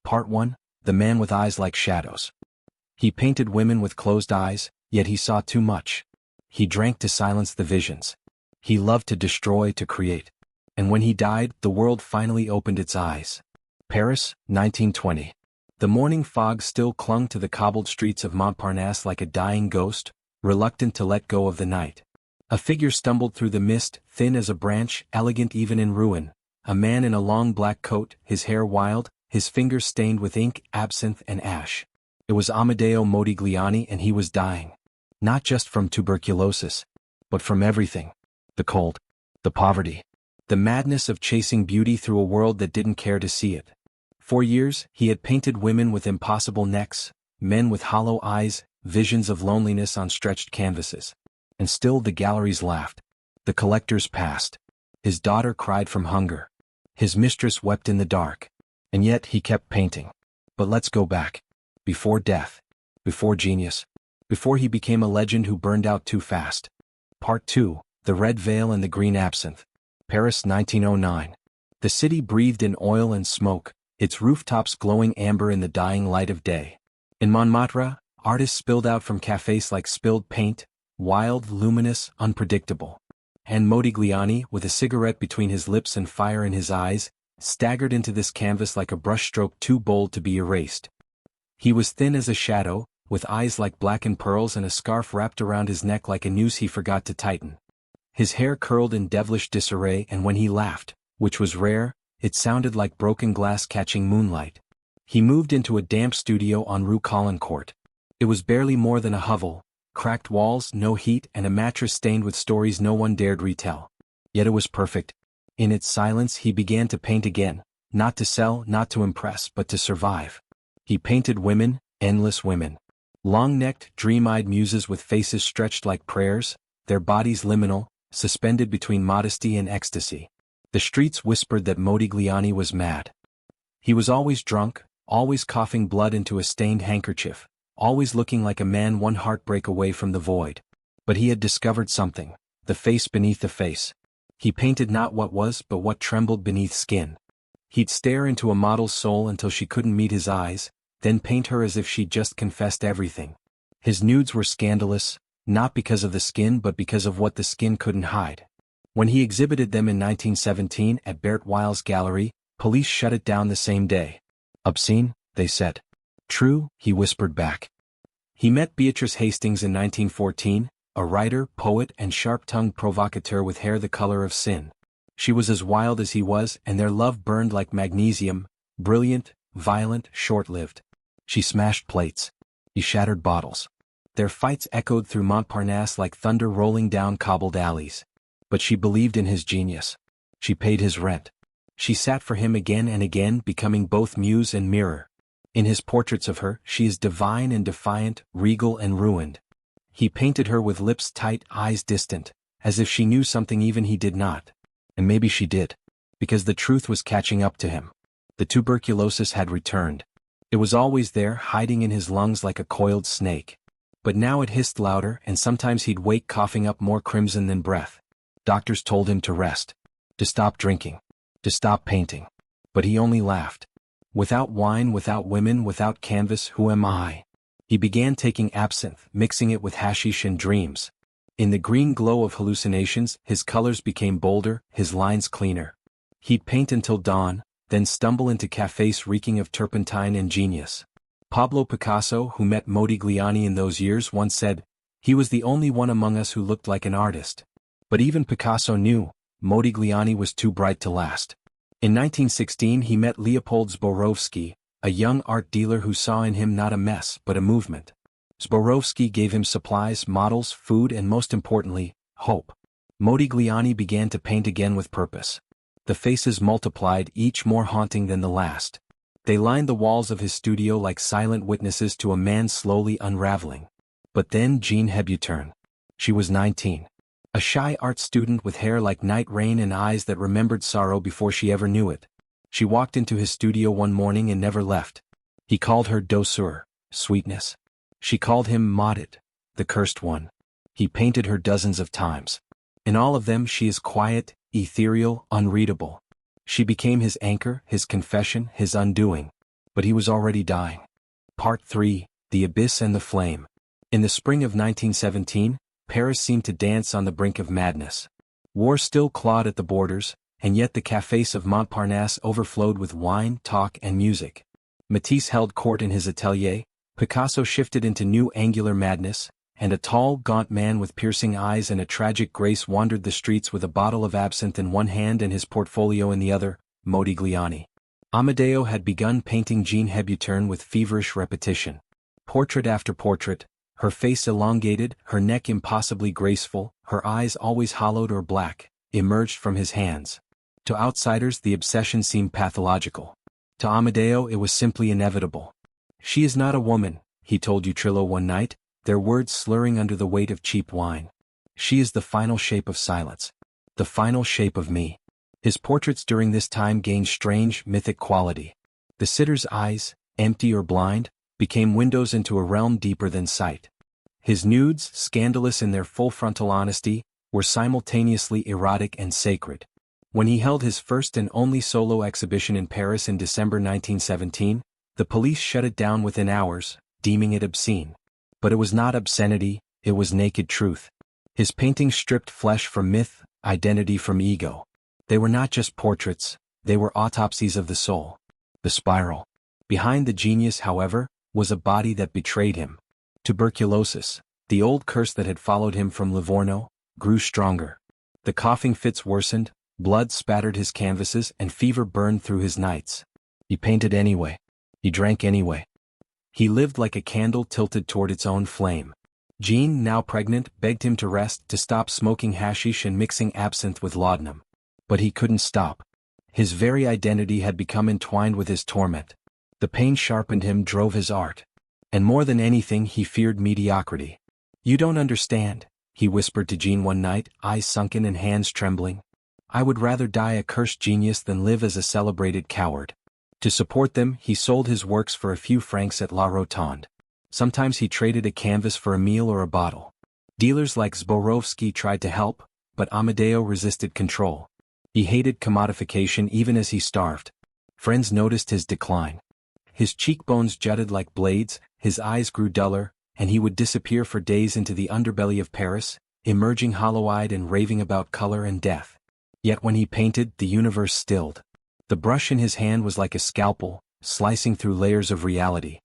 Part 1. The Man with Eyes Like Shadows. He painted women with closed eyes, yet he saw too much. He drank to silence the visions. He loved to destroy to create. And when he died, the world finally opened its eyes. Paris, 1920. The morning fog still clung to the cobbled streets of Montparnasse like a dying ghost, reluctant to let go of the night. A figure stumbled through the mist, thin as a branch, elegant even in ruin. A man in a long black coat, his hair wild, his fingers stained with ink, absinthe, and ash. It was Amedeo Modigliani, and he was dying. Not just from tuberculosis, but from everything. The cold, the poverty, the madness of chasing beauty through a world that didn't care to see it. For years, he had painted women with impossible necks, men with hollow eyes, visions of loneliness on stretched canvases. And still the galleries laughed. The collectors passed. His daughter cried from hunger. His mistress wept in the dark. And yet he kept painting. But let's go back. Before death. Before genius. Before he became a legend who burned out too fast. Part 2. The Red Veil and the Green Absinthe. Paris, 1909. The city breathed in oil and smoke, its rooftops glowing amber in the dying light of day. In Montmartre, artists spilled out from cafes like spilled paint, wild, luminous, unpredictable. And Modigliani, with a cigarette between his lips and fire in his eyes, staggered into this canvas like a brushstroke too bold to be erased. He was thin as a shadow, with eyes like blackened pearls and a scarf wrapped around his neck like a noose he forgot to tighten. His hair curled in devilish disarray, and when he laughed, which was rare, it sounded like broken glass catching moonlight. He moved into a damp studio on Rue Caulaincourt. It was barely more than a hovel, cracked walls, no heat, and a mattress stained with stories no one dared retell. Yet it was perfect. In its silence he began to paint again, not to sell, not to impress, but to survive. He painted women, endless women. Long-necked, dream-eyed muses with faces stretched like prayers, their bodies liminal, suspended between modesty and ecstasy. The streets whispered that Modigliani was mad. He was always drunk, always coughing blood into a stained handkerchief, always looking like a man one heartbreak away from the void. But he had discovered something, the face beneath the face. He painted not what was but what trembled beneath skin. He'd stare into a model's soul until she couldn't meet his eyes, then paint her as if she'd just confessed everything. His nudes were scandalous, not because of the skin but because of what the skin couldn't hide. When he exhibited them in 1917 at Bert Weil's gallery, police shut it down the same day. Obscene, they said. True, he whispered back. He met Beatrice Hastings in 1914, a writer, poet, and sharp-tongued provocateur with hair the color of sin. She was as wild as he was, and their love burned like magnesium, brilliant, violent, short-lived. She smashed plates. He shattered bottles. Their fights echoed through Montparnasse like thunder rolling down cobbled alleys. But she believed in his genius. She paid his rent. She sat for him again and again, becoming both muse and mirror. In his portraits of her, she is divine and defiant, regal and ruined. He painted her with lips tight, eyes distant, as if she knew something even he did not. And maybe she did. Because the truth was catching up to him. The tuberculosis had returned. It was always there, hiding in his lungs like a coiled snake. But now it hissed louder, and sometimes he'd wake coughing up more crimson than breath. Doctors told him to rest, to stop drinking, to stop painting. But he only laughed. Without wine, without women, without canvas, who am I? He began taking absinthe, mixing it with hashish and dreams. In the green glow of hallucinations, his colors became bolder, his lines cleaner. He'd paint until dawn, then stumble into cafes reeking of turpentine and genius. Pablo Picasso, who met Modigliani in those years, once said, "He was the only one among us who looked like an artist." But even Picasso knew, Modigliani was too bright to last. In 1916 he met Leopold Zborowski, a young art dealer who saw in him not a mess but a movement. Zborowski gave him supplies, models, food, and most importantly, hope. Modigliani began to paint again with purpose. The faces multiplied, each more haunting than the last. They lined the walls of his studio like silent witnesses to a man slowly unraveling. But then Jean Hebuterne. She was 19. A shy art student with hair like night rain and eyes that remembered sorrow before she ever knew it. She walked into his studio one morning and never left. He called her douceur, sweetness. She called him maudit, the cursed one. He painted her dozens of times. In all of them she is quiet, ethereal, unreadable. She became his anchor, his confession, his undoing. but he was already dying. Part 3, The Abyss and the Flame. In the spring of 1917, Paris seemed to dance on the brink of madness. War still clawed at the borders, and yet the cafés of Montparnasse overflowed with wine, talk, and music. Matisse held court in his atelier, Picasso shifted into new angular madness, and a tall, gaunt man with piercing eyes and a tragic grace wandered the streets with a bottle of absinthe in one hand and his portfolio in the other, Modigliani. Amedeo had begun painting Jeanne Hébuterne with feverish repetition. Portrait after portrait, her face elongated, her neck impossibly graceful, her eyes always hollowed or black, emerged from his hands. To outsiders the obsession seemed pathological. To Amedeo it was simply inevitable. "She is not a woman," he told Utrillo one night, their words slurring under the weight of cheap wine. "She is the final shape of silence. The final shape of me." His portraits during this time gained strange, mythic quality. The sitter's eyes, empty or blind, became windows into a realm deeper than sight. His nudes, scandalous in their full frontal honesty, were simultaneously erotic and sacred. When he held his first and only solo exhibition in Paris in December 1917, the police shut it down within hours, deeming it obscene. But it was not obscenity, it was naked truth. His paintings stripped flesh from myth, identity from ego. They were not just portraits, they were autopsies of the soul. The spiral. Behind the genius, however, was a body that betrayed him. Tuberculosis, the old curse that had followed him from Livorno, grew stronger. The coughing fits worsened, blood spattered his canvases and fever burned through his nights. He painted anyway. He drank anyway. He lived like a candle tilted toward its own flame. Jeanne, now pregnant, begged him to rest, to stop smoking hashish and mixing absinthe with laudanum. But he couldn't stop. His very identity had become entwined with his torment. The pain sharpened him, drove his art. And more than anything he feared mediocrity. "You don't understand," he whispered to Jeanne one night, eyes sunken and hands trembling. "I would rather die a cursed genius than live as a celebrated coward." To support them, he sold his works for a few francs at La Rotonde. Sometimes he traded a canvas for a meal or a bottle. Dealers like Zborowski tried to help, but Amedeo resisted control. He hated commodification even as he starved. Friends noticed his decline. His cheekbones jutted like blades, his eyes grew duller, and he would disappear for days into the underbelly of Paris, emerging hollow-eyed and raving about color and death. Yet when he painted, the universe stilled. The brush in his hand was like a scalpel, slicing through layers of reality.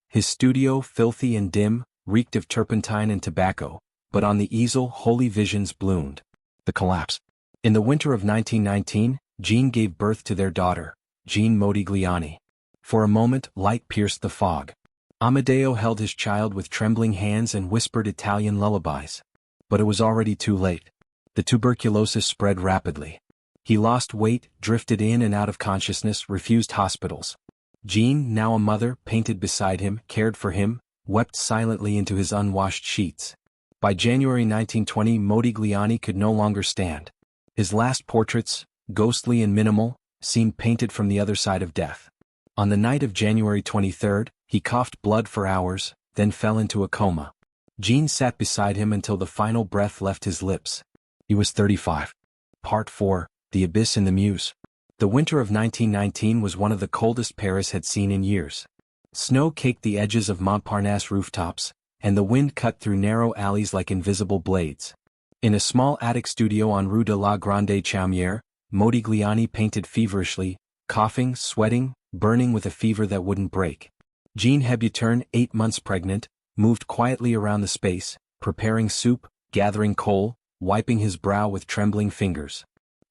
His studio, filthy and dim, reeked of turpentine and tobacco, but on the easel holy visions bloomed. The collapse. In the winter of 1919, Jeanne gave birth to their daughter, Jeanne Modigliani. For a moment, light pierced the fog. Amedeo held his child with trembling hands and whispered Italian lullabies. But it was already too late. The tuberculosis spread rapidly. He lost weight, drifted in and out of consciousness, refused hospitals. Jeanne, now a mother, painted beside him, cared for him, wept silently into his unwashed sheets. By January 1920, Modigliani could no longer stand. His last portraits, ghostly and minimal, seemed painted from the other side of death. On the night of January 23, he coughed blood for hours, then fell into a coma. Jeanne sat beside him until the final breath left his lips. He was 35. Part 4, The Abyss and the Muse. The winter of 1919 was one of the coldest Paris had seen in years. Snow caked the edges of Montparnasse rooftops, and the wind cut through narrow alleys like invisible blades. In a small attic studio on Rue de la Grande Chaumière, Modigliani painted feverishly, coughing, sweating, burning with a fever that wouldn't break. Jeanne Hébuterne, 8 months pregnant, moved quietly around the space, preparing soup, gathering coal, wiping his brow with trembling fingers.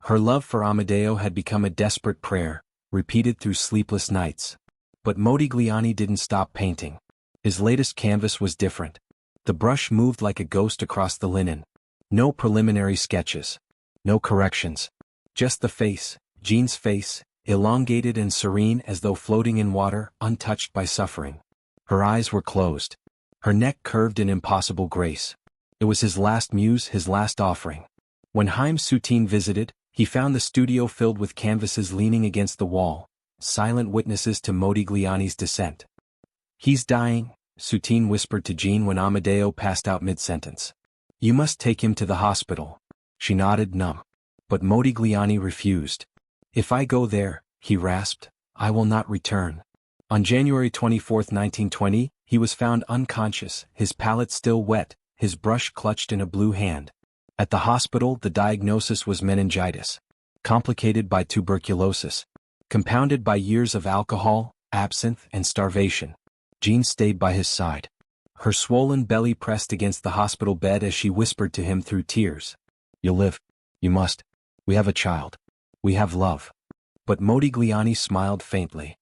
Her love for Amedeo had become a desperate prayer, repeated through sleepless nights. But Modigliani didn't stop painting. His latest canvas was different. The brush moved like a ghost across the linen. No preliminary sketches. No corrections. Just the face, Jeanne's face, elongated and serene as though floating in water, untouched by suffering. Her eyes were closed. Her neck curved in impossible grace. It was his last muse, his last offering. When Haim Soutine visited, he found the studio filled with canvases leaning against the wall, silent witnesses to Modigliani's descent. "He's dying," Soutine whispered to Jeanne when Amedeo passed out mid-sentence. "You must take him to the hospital." She nodded, numb. But Modigliani refused. "If I go there," he rasped, "I will not return." On January 24, 1920, he was found unconscious, his palate still wet, his brush clutched in a blue hand. At the hospital, the diagnosis was meningitis, complicated by tuberculosis, compounded by years of alcohol, absinthe, and starvation. Jean stayed by his side, her swollen belly pressed against the hospital bed as she whispered to him through tears. "You'll live. You must. We have a child. We have love." But Modigliani smiled faintly.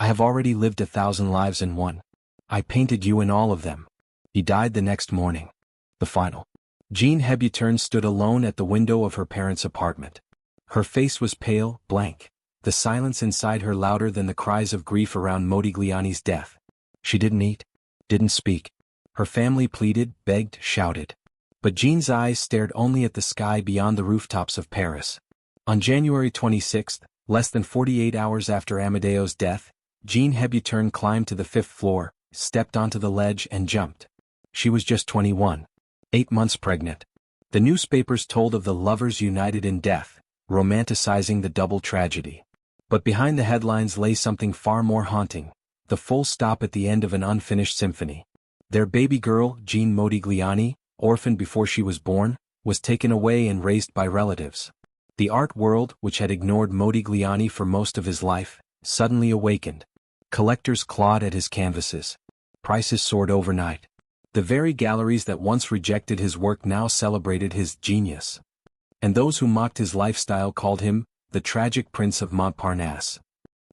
"I have already lived 1,000 lives in one. I painted you in all of them." He died the next morning. The final. Jean Hebuterne stood alone at the window of her parents' apartment. Her face was pale, blank, the silence inside her louder than the cries of grief around Modigliani's death. She didn't eat, didn't speak. Her family pleaded, begged, shouted. But Jean's eyes stared only at the sky beyond the rooftops of Paris. On January 26, less than 48 hours after Amadeo's death, Jean Hebuterne climbed to the 5th floor, stepped onto the ledge and jumped. She was just 21, 8 months pregnant. The newspapers told of the lovers united in death, romanticizing the double tragedy. But behind the headlines lay something far more haunting, the full stop at the end of an unfinished symphony. Their baby girl, Jean Modigliani, orphaned before she was born, was taken away and raised by relatives. The art world, which had ignored Modigliani for most of his life, suddenly awakened. Collectors clawed at his canvases. Prices soared overnight. The very galleries that once rejected his work now celebrated his genius. And those who mocked his lifestyle called him the tragic prince of Montparnasse.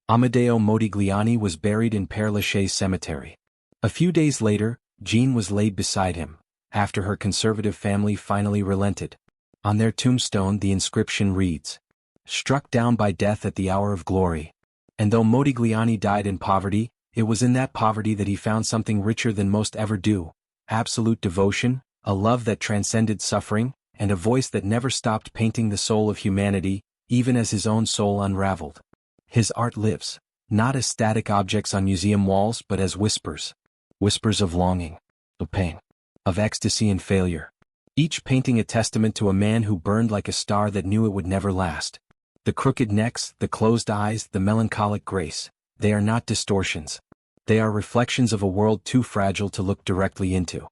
Amedeo Modigliani was buried in Père Lachaise cemetery. A few days later, Jean was laid beside him, after her conservative family finally relented. On their tombstone the inscription reads, "Struck down by death at the hour of glory." And though Modigliani died in poverty, it was in that poverty that he found something richer than most ever do: absolute devotion, a love that transcended suffering, and a voice that never stopped painting the soul of humanity, even as his own soul unraveled. His art lives, not as static objects on museum walls but as whispers. Whispers of longing, of pain, of ecstasy and failure. Each painting a testament to a man who burned like a star that knew it would never last. The crooked necks, the closed eyes, the melancholic grace, they are not distortions. They are reflections of a world too fragile to look directly into.